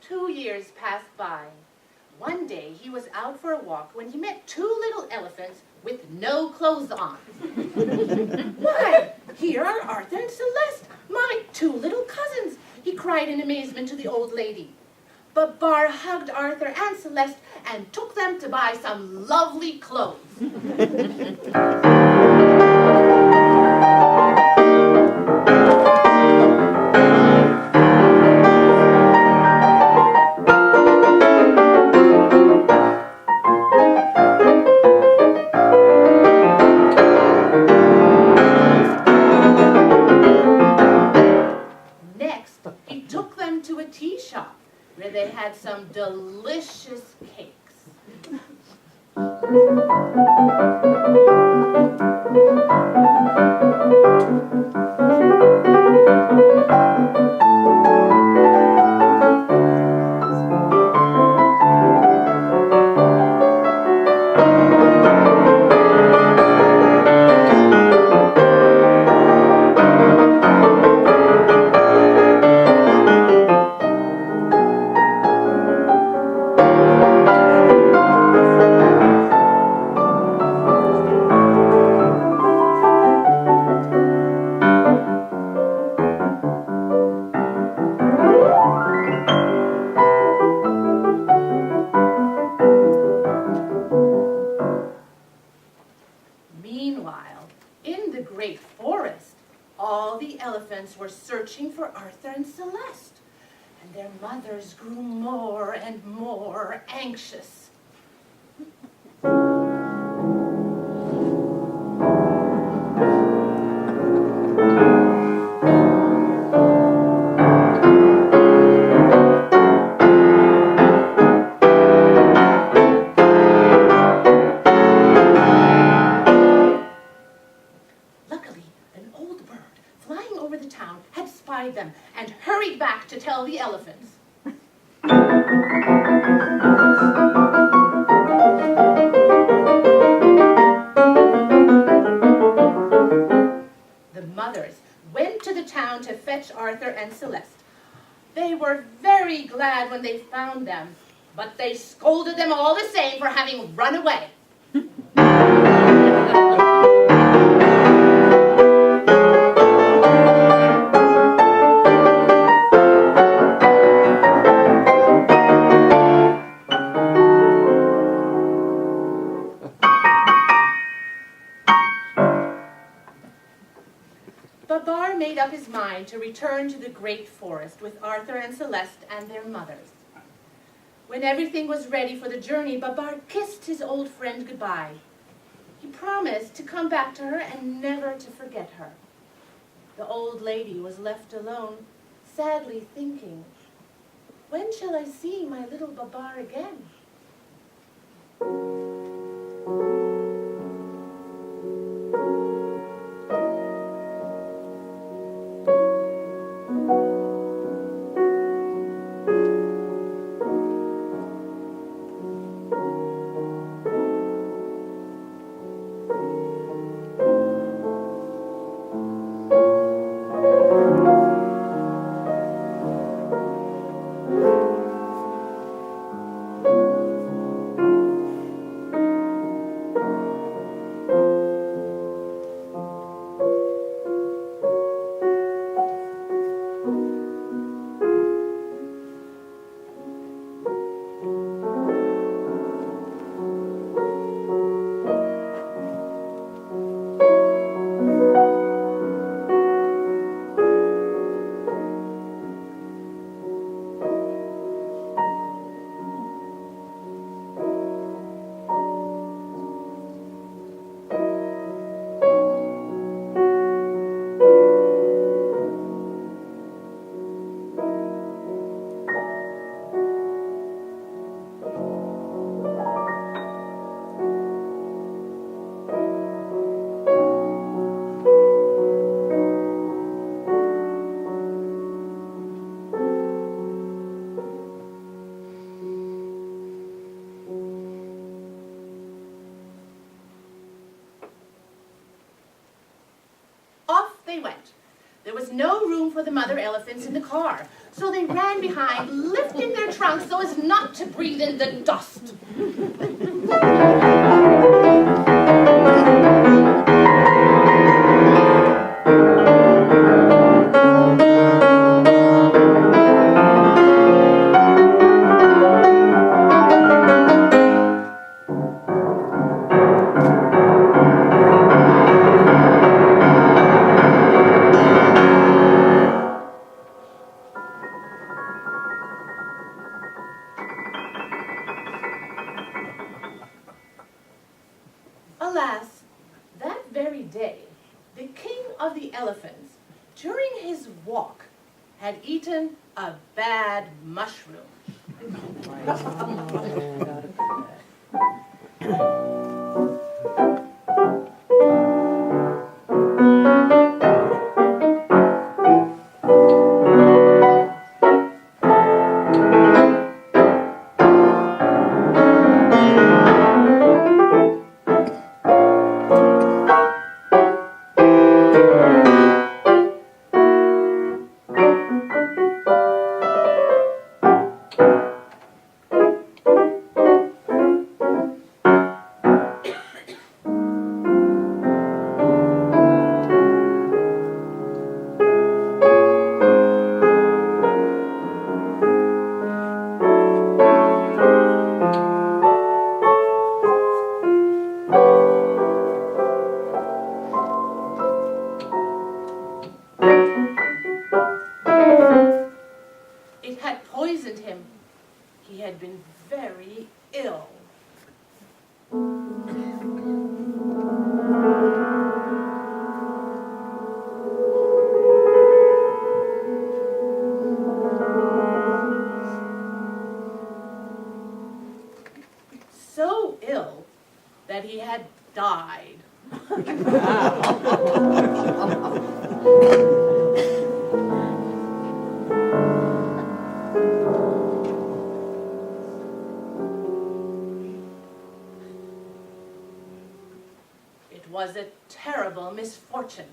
2 years passed by. One day he was out for a walk when he met two little elephants with no clothes on. "Why, here are Arthur and Celeste, my two little cousins," he cried in amazement to the old lady. Babar hugged Arthur and Celeste and took them to buy some lovely clothes. Where they had some delicious cakes. Meanwhile, in the great forest, all the elephants were searching for Arthur and Celeste, and their mothers grew more and more anxious. Them and hurried back to tell the elephants. The mothers went to the town to fetch Arthur and Celeste. They were very glad when they found them, but they scolded them all the same for having run away. Babar made up his mind to return to the great forest with Arthur and Celeste and their mothers. When everything was ready for the journey, Babar kissed his old friend goodbye. He promised to come back to her and never to forget her. The old lady was left alone, sadly thinking, "When shall I see my little Babar again?" Off they went. There was was no room for the mother elephants in the car, so they ran behind, lifting their trunks so as not to breathe in the dust. Alas, that very day, the king of the elephants, during his walk, had eaten a bad mushroom. It had poisoned him. He had been very ill. So ill that he had died. It was a terrible misfortune.